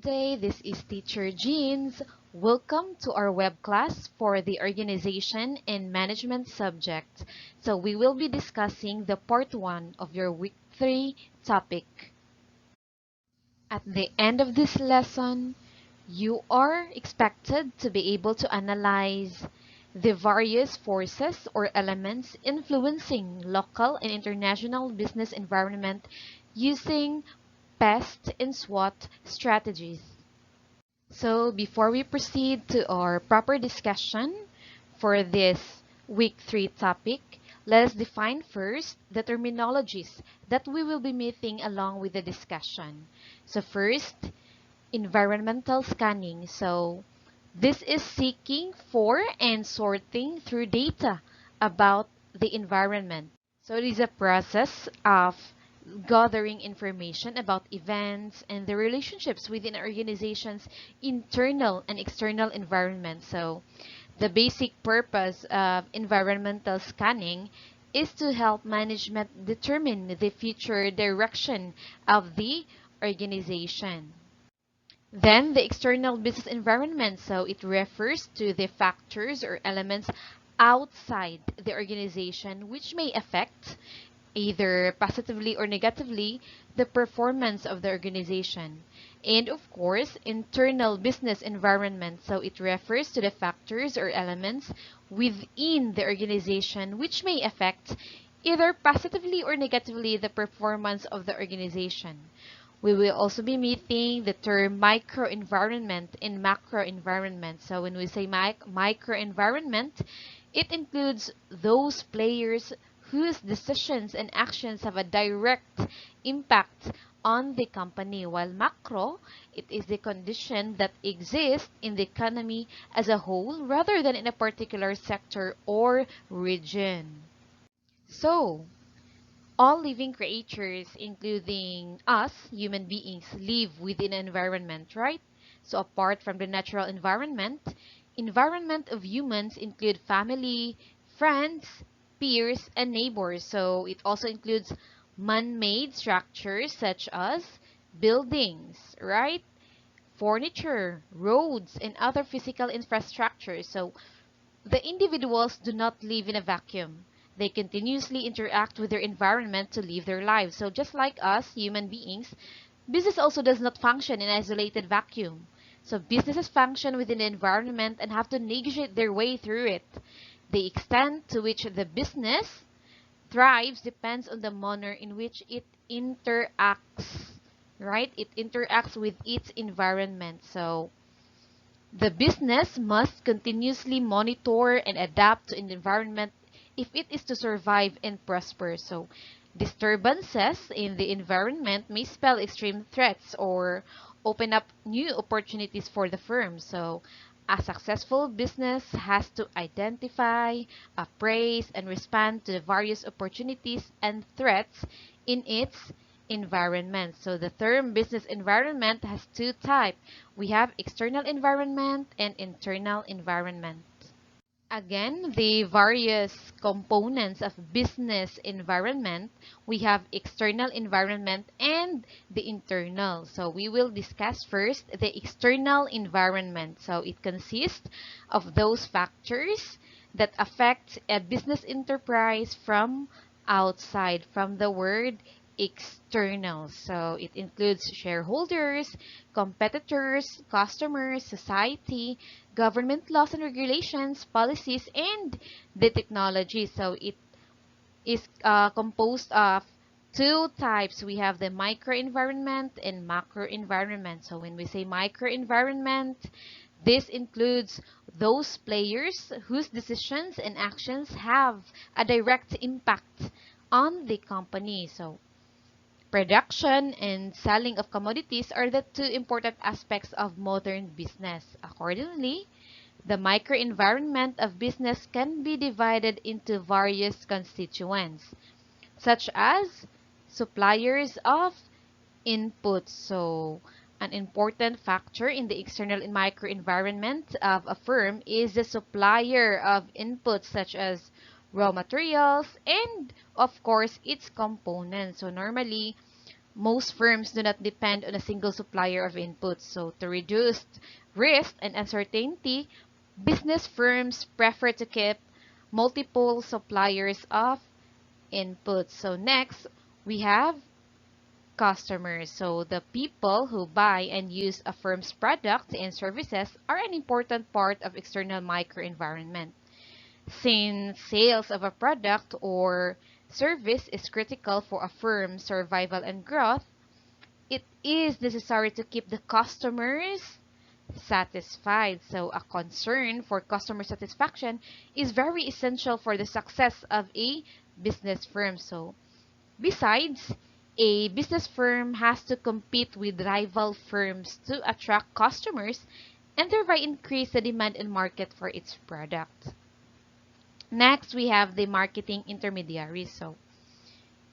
Good day, this is Teacher Jeans. Welcome to our web class for the Organization and Management subject. So we will be discussing the part 1 of your week 3 topic. At the end of this lesson, you are expected to be able to analyze the various forces or elements influencing local and international business environment using PEST and SWOT strategies. So before we proceed to our proper discussion for this week 3 topic, let us define first the terminologies that we will be meeting along with the discussion. So first, environmental scanning. So this is seeking for and sorting through data about the environment. So it is a process of gathering information about events and the relationships within an organization's internal and external environment. So the basic purpose of environmental scanning is to help management determine the future direction of the organization. Then the external business environment, so it refers to the factors or elements outside the organization which may affect either positively or negatively the performance of the organization. And of course, internal business environment, so it refers to the factors or elements within the organization which may affect either positively or negatively the performance of the organization. We will also be meeting the term microenvironment and macroenvironment. So when we say microenvironment, it includes those players whose decisions and actions have a direct impact on the company, while macro, it is the condition that exists in the economy as a whole rather than in a particular sector or region. So, all living creatures, including us, human beings, live within an environment, right? So apart from the natural environment of humans include family, friends, peers, and neighbors. So it also includes man-made structures such as buildings, right? Furniture, roads, and other physical infrastructure. So the individuals do not live in a vacuum. They continuously interact with their environment to live their lives. So just like us, human beings, business also does not function in an isolated vacuum. So businesses function within the environment and have to negotiate their way through it. The extent to which the business thrives depends on the manner in which it interacts, right? It interacts with its environment. So the business must continuously monitor and adapt to an environment if it is to survive and prosper. So, disturbances in the environment may spell extreme threats or open up new opportunities for the firm. So, a successful business has to identify, appraise, and respond to the various opportunities and threats in its environment. So the term business environment has two types. We have external environment and internal environment. Again, the various components of business environment, we have external environment and the internal. So we will discuss first the external environment. So it consists of those factors that affect a business enterprise from outside, from the word external. So it includes shareholders, competitors, customers, society, government laws and regulations, policies, and the technology. So it is composed of two types. We have the microenvironment and macroenvironment. So when we say microenvironment, this includes those players whose decisions and actions have a direct impact on the company. So production and selling of commodities are the two important aspects of modern business. Accordingly, the microenvironment of business can be divided into various constituents, such as suppliers of inputs. So, an important factor in the external and microenvironment of a firm is the supplier of inputs such as raw materials and, of course, its components. So, normally, most firms do not depend on a single supplier of inputs. So to reduce risk and uncertainty, business firms prefer to keep multiple suppliers of inputs. So next, we have customers. So the people who buy and use a firm's products and services are an important part of external microenvironment. Since sales of a product or service is critical for a firm's survival and growth, it is necessary to keep the customers satisfied. So a concern for customer satisfaction is very essential for the success of a business firm. So besides, a business firm has to compete with rival firms to attract customers and thereby increase the demand and market for its product. Next, we have the marketing intermediaries. So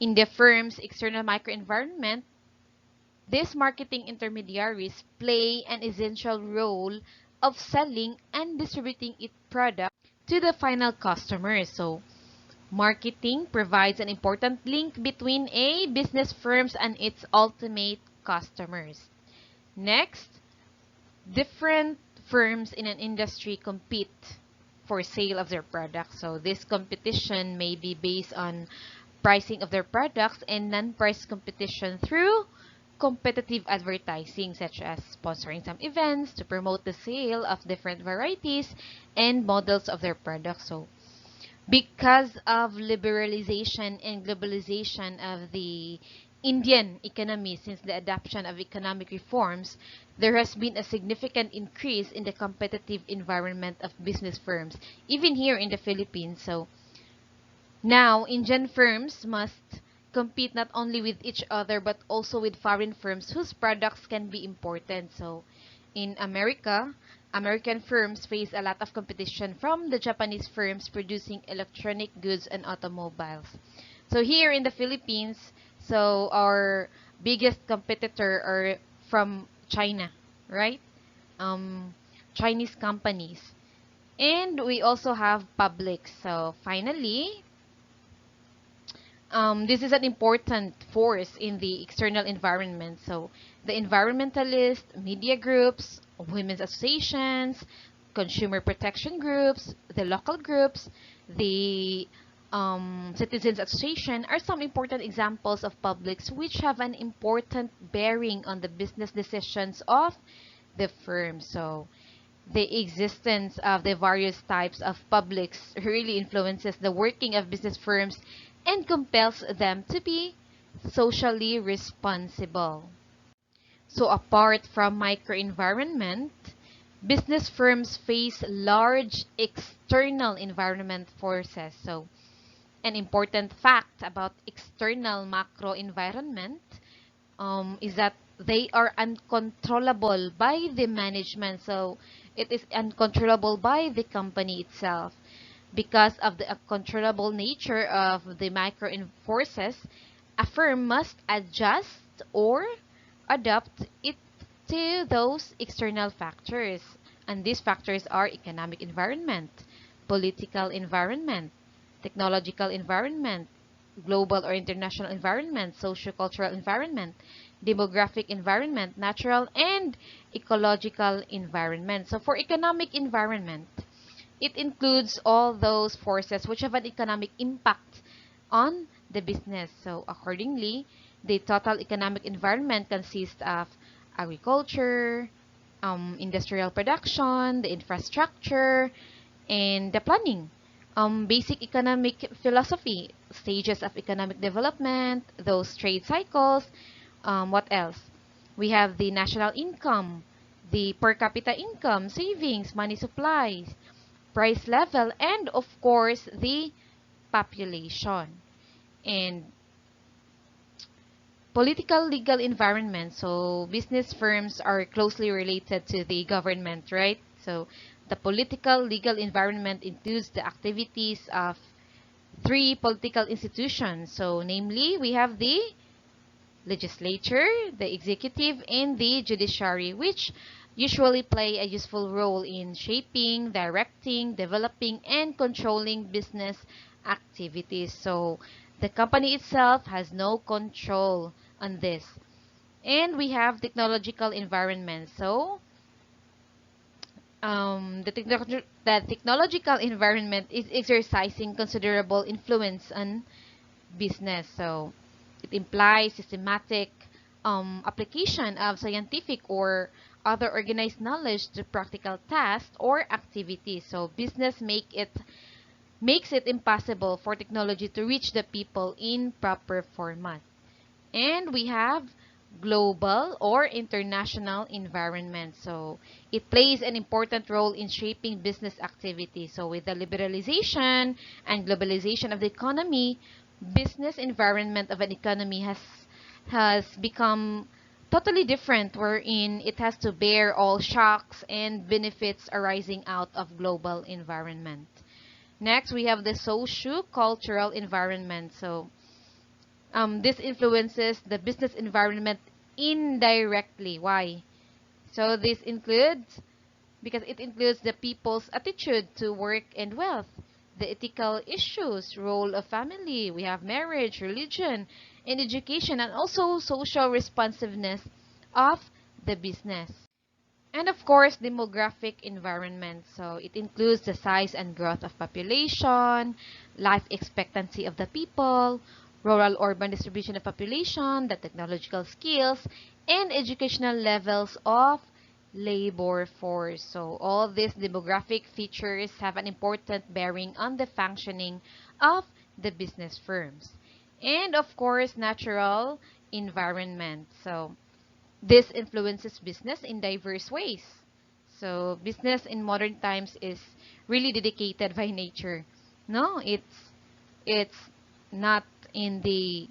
in the firm's external microenvironment, these marketing intermediaries play an essential role of selling and distributing its product to the final customer. So marketing provides an important link between a business firms and its ultimate customers. Next, different firms in an industry compete for sale of their products. So this competition may be based on pricing of their products and non-price competition through competitive advertising such as sponsoring some events to promote the sale of different varieties and models of their products. So because of liberalization and globalization of the Indian economy since the adoption of economic reforms, there has been a significant increase in the competitive environment of business firms, even here in the Philippines. So now, Indian firms must compete not only with each other but also with foreign firms whose products can be imported. So in America, American firms face a lot of competition from the Japanese firms producing electronic goods and automobiles. So here in the Philippines, so our biggest competitor are from China, right? Um, Chinese companies. And we also have public. So finally, this is an important force in the external environment. So the environmentalist, media groups, women's associations, consumer protection groups, the local groups, the citizens association are some important examples of publics which have an important bearing on the business decisions of the firm. So the existence of the various types of publics really influences the working of business firms and compels them to be socially responsible. So apart from microenvironment, business firms face large external environment forces. So an important fact about external macro environment is that they are uncontrollable by the management. So it is uncontrollable by the company itself. Because of the uncontrollable nature of the micro forces, a firm must adjust or adapt it to those external factors. And these factors are economic environment, political environment, technological environment, global or international environment, socio-cultural environment, demographic environment, natural and ecological environment. So for economic environment, it includes all those forces which have an economic impact on the business. So accordingly, the total economic environment consists of agriculture, industrial production, the infrastructure, and the planning. Basic economic philosophy, stages of economic development, those trade cycles. What else? We have the national income, the per capita income, savings, money supplies, price level, and of course, the population. And political legal environment. So business firms are closely related to the government, right? So the political legal environment includes the activities of three political institutions. So namely, we have the legislature, the executive, and the judiciary, which usually play a useful role in shaping, directing, developing, and controlling business activities. So the company itself has no control on this. And we have technological environment. So, the technological environment is exercising considerable influence on business. So, it implies systematic application of scientific or other organized knowledge to practical tasks or activities. So, business makes it impossible for technology to reach the people in proper format. And we have global or international environment. So it plays an important role in shaping business activity. So with the liberalization and globalization of the economy, business environment of an economy has become totally different, wherein it has to bear all shocks and benefits arising out of global environment. Next, we have the socio-cultural environment. So this influences the business environment indirectly. Why? So this includes, because it includes the people's attitude to work and wealth, the ethical issues, role of family, we have marriage, religion, and education, and also social responsiveness of the business. And of course, demographic environment. So it includes the size and growth of population, life expectancy of the people, rural-urban distribution of population, the technological skills, and educational levels of labor force. So all these demographic features have an important bearing on the functioning of the business firms. And of course, natural environment. So this influences business in diverse ways. So business in modern times is really dedicated by nature. No, it's not in the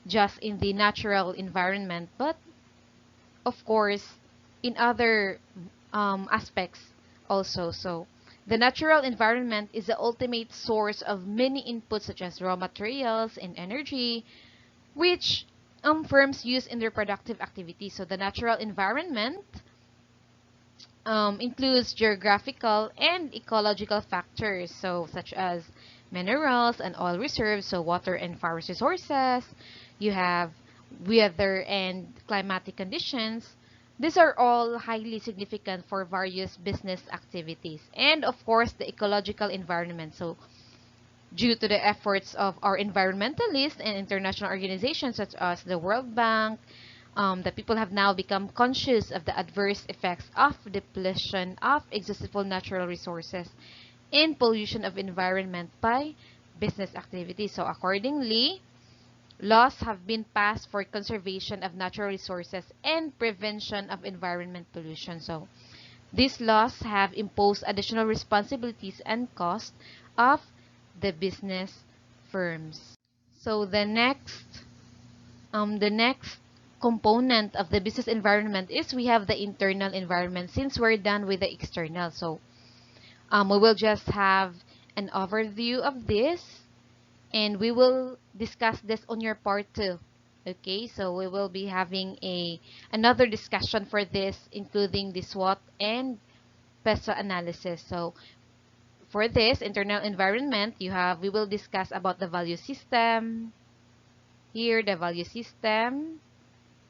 just in the natural environment, but of course in other aspects also. So the natural environment is the ultimate source of many inputs such as raw materials and energy, which firms use in their productive activities. So the natural environment includes geographical and ecological factors, so such as minerals and oil reserves, so water and forest resources. You have weather and climatic conditions. These are all highly significant for various business activities. And of course, the ecological environment. So due to the efforts of our environmentalists and international organizations such as the World Bank, the people have now become conscious of the adverse effects of depletion of accessible natural resources and pollution of environment by business activities. So accordingly, laws have been passed for conservation of natural resources and prevention of environment pollution. So these laws have imposed additional responsibilities and costs of the business firms. So the next component of the business environment is we have the internal environment. Since we're done with the external, so we will just have an overview of this, and we will discuss this on your part 2. Okay, so we will be having another discussion for this, including the SWOT and PESA analysis. So for this internal environment, we will discuss about the value system. Here, the value system,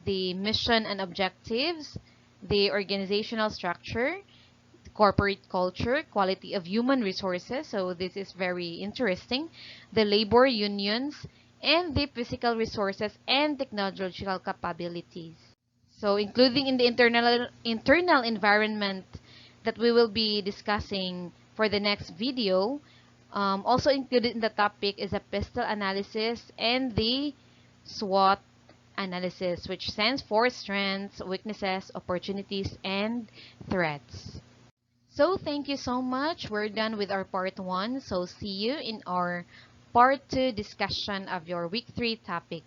the mission and objectives, the organizational structure, the corporate culture, quality of human resources. So this is very interesting. The labor unions, and the physical resources and technological capabilities. So including in the internal environment that we will be discussing for the next video, also included in the topic is a pistol analysis and the SWOT analysis, which stands for strengths, weaknesses, opportunities, and threats. So thank you so much. We're done with our part 1. So see you in our part 2 discussion of your week 3 topic.